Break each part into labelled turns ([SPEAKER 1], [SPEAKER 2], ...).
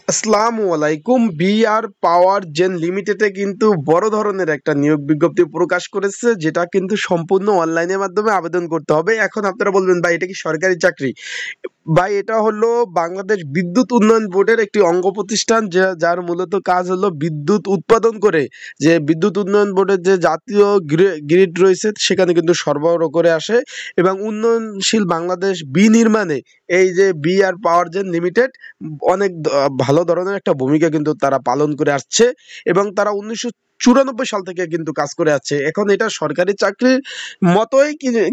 [SPEAKER 1] আসসালামু আলাইকুম। বিআর পাওয়ার জেন লিমিটেডে কিন্তু বড় ধরনের একটা নিয়োগ বিজ্ঞপ্তি প্রকাশ করেছে, যেটা কিন্তু সম্পূর্ণ অনলাইনের মাধ্যমে আবেদন করতে হবে। এখন আপনারা বলবেন, ভাই এটা কি সরকারি চাকরি? ভাই এটা হলো বাংলাদেশ বিদ্যুৎ উন্নয়ন বোর্ডের একটি অঙ্গ প্রতিষ্ঠান, যার মূলত কাজ হলো বিদ্যুৎ উৎপাদন করে যে বিদ্যুৎ উন্নয়ন বোর্ডের যে জাতীয় গ্রিড রয়েছে সেখানে কিন্তু সরবরাহ করে আসে, এবং উন্নয়নশীল বাংলাদেশ বিনির্মাণে এই যে বিআর পাওয়ার জেন লিমিটেড অনেক ভালো ধরনের একটা ভূমিকা কিন্তু তারা পালন করে আসছে, এবং তারা 1994 সাল থেকে কিন্তু কাজ করে আছে। এখন এটা সরকারি চাকরির মতোই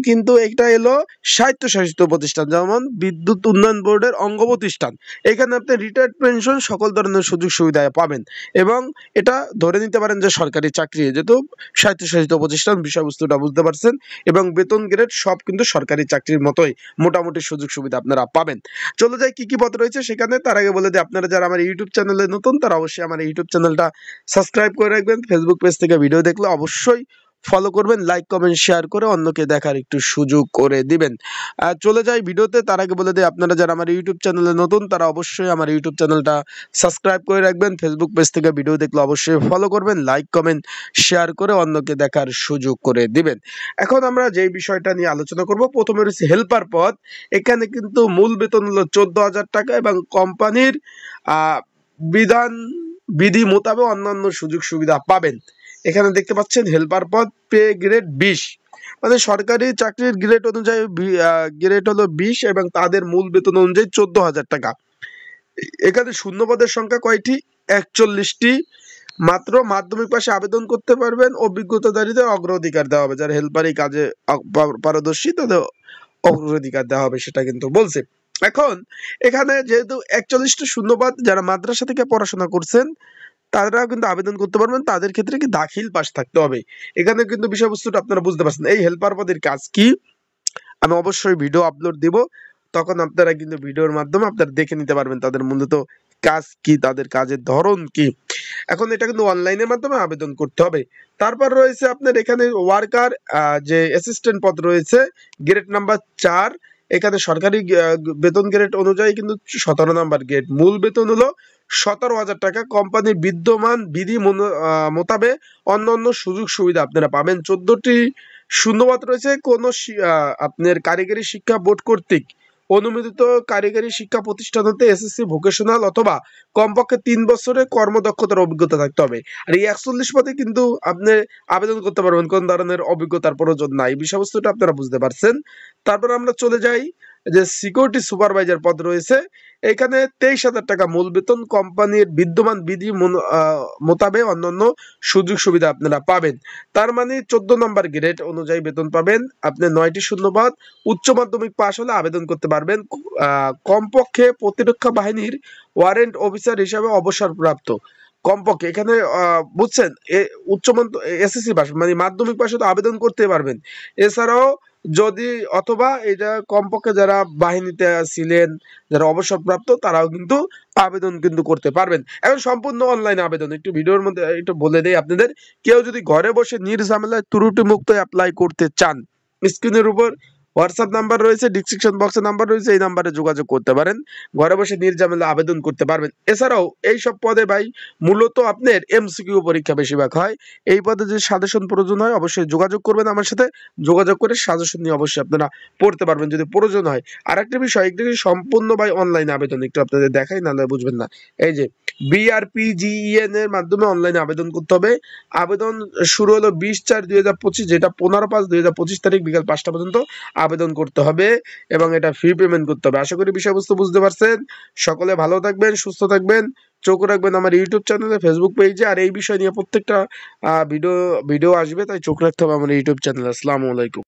[SPEAKER 1] কিন্তু এটা এলো স্বায়ত্তশাসিত প্রতিষ্ঠান, যেমন বিদ্যুৎ উন্নয়ন বোর্ডের অঙ্গ প্রতিষ্ঠান। এখানে আপনি রিটায়ার্ড পেনশন সকল ধরনের সুযোগ সুবিধা পাবেন, এবং এটা ধরে নিতে পারেন যে সরকারি চাকরি, যেহেতু স্বায়ত্তশাসিত প্রতিষ্ঠান, বিষয়বস্তুটা বুঝতে পারছেন। এবং বেতন গ্রেড সব কিন্তু সরকারি চাকরির মতোই মোটামুটি সুযোগ সুবিধা আপনারা পাবেন। চলে যাই কি কি পদ রয়েছে সেখানে। তার আগে বলে দিই, আপনারা যারা আমার ইউটিউব চ্যানেলে নতুন তারা অবশ্যই আমার ইউটিউব চ্যানেলটা সাবস্ক্রাইব করে রাখবেন। ফেসবুক পেজ থেকে ভিডিও দেখলে অবশ্যই ফলো করবেন, লাইক কমেন্ট শেয়ার করে অন্যকে দেখার একটু সুযোগ করে দিবেন। চলে যাই ভিডিওতে। তার আগে বলে দিই, আপনারা যারা আমার ইউটিউব চ্যানেলে নতুন তারা অবশ্যই আমার ইউটিউব চ্যানেলটা সাবস্ক্রাইব করে রাখবেন। ফেসবুক পেজ থেকে ভিডিও দেখলে অবশ্যই ফলো করবেন, লাইক কমেন্ট শেয়ার করে অন্যকে দেখার সুযোগ করে দিবেন। এখন আমরা যেই বিষয়টা নিয়ে আলোচনা করব, প্রথমে রয়েছে হেল্পার পদ। এখানে কিন্তু মূল বেতন হলো 14,000 টাকা, এবং কোম্পানির বিধান বিধি মোতাবেক অন্যান্য সুযোগ সুবিধা পাবেন। এখানে দেখতে পাচ্ছেন হেল্পার পদ, পে গ্রেড 20, মানে সরকারি চাকরির গ্রেড অনুযায়ী গ্রেড হলো 20, এবং তাদের মূল বেতন অনুযায়ী 14,000 টাকা। এখানে শূন্য পদের সংখ্যা কয়টি? 41টি। মাত্র মাধ্যমিক পাশে আবেদন করতে পারবেন। অভিজ্ঞতাধারীদের অগ্রাধিকার দেওয়া হবে, যারা হেল্পারি কাজে পারদর্শী তাদের অগ্রাধিকার দেওয়া হবে, সেটা কিন্তু বলছে। এখন এখানে যেহেতু 41টি শূন্যপদ, যারা মাদ্রাসা থেকে পড়াশোনা করছেন তারা কিন্তু আবেদন করতে পারবেন। তাদের ক্ষেত্রে কি দাখিল পাস থাকতে হবে। এখানে কিন্তু বিষয়বস্তুটা আপনারা বুঝতে পারছেন। এই হেল্পার পদের কাজ কি, আমি অবশ্যই ভিডিও আপলোড দিব, তখন আপনারা কিন্তু ভিডিওর মাধ্যমে আপনারা দেখে নিতে পারবেন তাদের মূলত কাজ কি, তাদের কাজের ধরন কি। এখন এটা কিন্তু অনলাইনের মাধ্যমে আবেদন করতে হবে। তারপর রয়েছে আপনার এখানে ওয়ার্কার, যে অ্যাসিস্ট্যান্ট পদ রয়েছে, গ্রেড নাম্বার 4। এখানে সরকারি বেতন গ্রেড অনুযায়ী কিন্তু 17 নাম্বার গ্রেড। মূল বেতন হলো 17,000 টাকা। কোম্পানির বিদ্যমান বিধি মোতাবেক অন্যান্য সুযোগ সুবিধা আপনারা পাবেন। 14টি শূন্যপদ রয়েছে। কোন আপনার কারিগরি শিক্ষা বোর্ড কর্তৃক অনুমোদিত কারিগরি শিক্ষা প্রতিষ্ঠান হতে এসএসসি ভোকেশনাল অথবা কমপক্ষে 3 বছরের কর্মদক্ষতার অভিজ্ঞতা থাকতে হবে। আর এই 41 পদে কিন্তু আপনি আবেদন করতে পারবেন, কোন ধরনের অভিজ্ঞতার প্রয়োজন নাই। বিষয়বস্তুটা আপনারা বুঝতে পারছেন। তারপর আমরা চলে যাই যে সিকিউরিটি সুপারভাইজার পদ রয়েছে। এখানে 23,000 টাকা মূল বেতন। কোম্পানির বিদ্যমান বিধি মোতাবেক অন্যান্য সুযোগ সুবিধা আপনারা পাবেন। তার মানে 14 নম্বর গ্রেড অনুযায়ী বেতন পাবেন। আপনি 9টি শূন্যপদ। উচ্চ মাধ্যমিক পাশ হলে আবেদন করতে পারবেন। কমপক্ষে প্রতিরক্ষা বাহিনীর ওয়ারেন্ট অফিসার হিসাবে অবসরপ্রাপ্ত, কমপক্ষে এখানে বুঝছেন, উচ্চ এসএসসি পাস মানে মাধ্যমিক পাশে তো আবেদন করতে পারবেন। এছাড়াও যদি অথবা এটা কমপক্ষে যারা বাহিনীতে ছিলেন, যারা অবসরপ্রাপ্ত, তারাও কিন্তু আবেদন কিন্তু করতে পারবেন। এখন সম্পূর্ণ অনলাইন আবেদন। একটু ভিডিওর মধ্যে একটু বলে দেই আপনাদের, কেউ যদি ঘরে বসে নির্ঝামেলায় ত্রুটি মুক্ত অ্যাপ্লাই করতে চান, স্ক্রিনের উপর হোয়াটসঅ্যাপ নাম্বার রয়েছে, ডিসক্রিপশন বক্সে নাম্বার রয়েছে, এই নাম্বারে যোগাযোগ করতে পারেন। ঘরে বসে নির্ঝামেলা আবেদন করতে পারবেন। এছাড়াও এই সব পদে ভাই মূলত আপনার এমসিকিউ পরীক্ষা বেশিরভাগ হয়। এই পদে যদি সাজেশন প্রয়োজন হয় অবশ্যই যোগাযোগ করবেন আমার সাথে। যোগাযোগ করে সাজেশন নিয়ে অবশ্যই আপনারা পড়তে পারবেন যদি প্রয়োজন হয়। আর একটা বিষয়, এটা সম্পূর্ণ ভাই অনলাইন আবেদন, একটু আপনাদের দেখাই, না বুঝবেন না। এই যে বিআরপিজিএন এর মাধ্যমে অনলাইনে আবেদন করতে হবে। আবেদন শুরু হলো 20/4/2025, যেটা 15/5/2025 তারিখ বিকাল 5টা পর্যন্ত আবেদন করতে হবে, এবং এটা ফ্রি পেমেন্ট করতে হবে। আশা করি বিষয়বস্তু বুঝতে পারছেন। সকলে ভালো থাকবেন, সুস্থ থাকবেন, চোখ রাখবেন আমার ইউটিউব চ্যানেলে, ফেসবুক পেজে। আর এই বিষয় নিয়ে প্রত্যেকটা ভিডিও আসবে, তাই চোখ রাখতে হবে আমার ইউটিউব চ্যানেলে। আসসালামু আলাইকুম।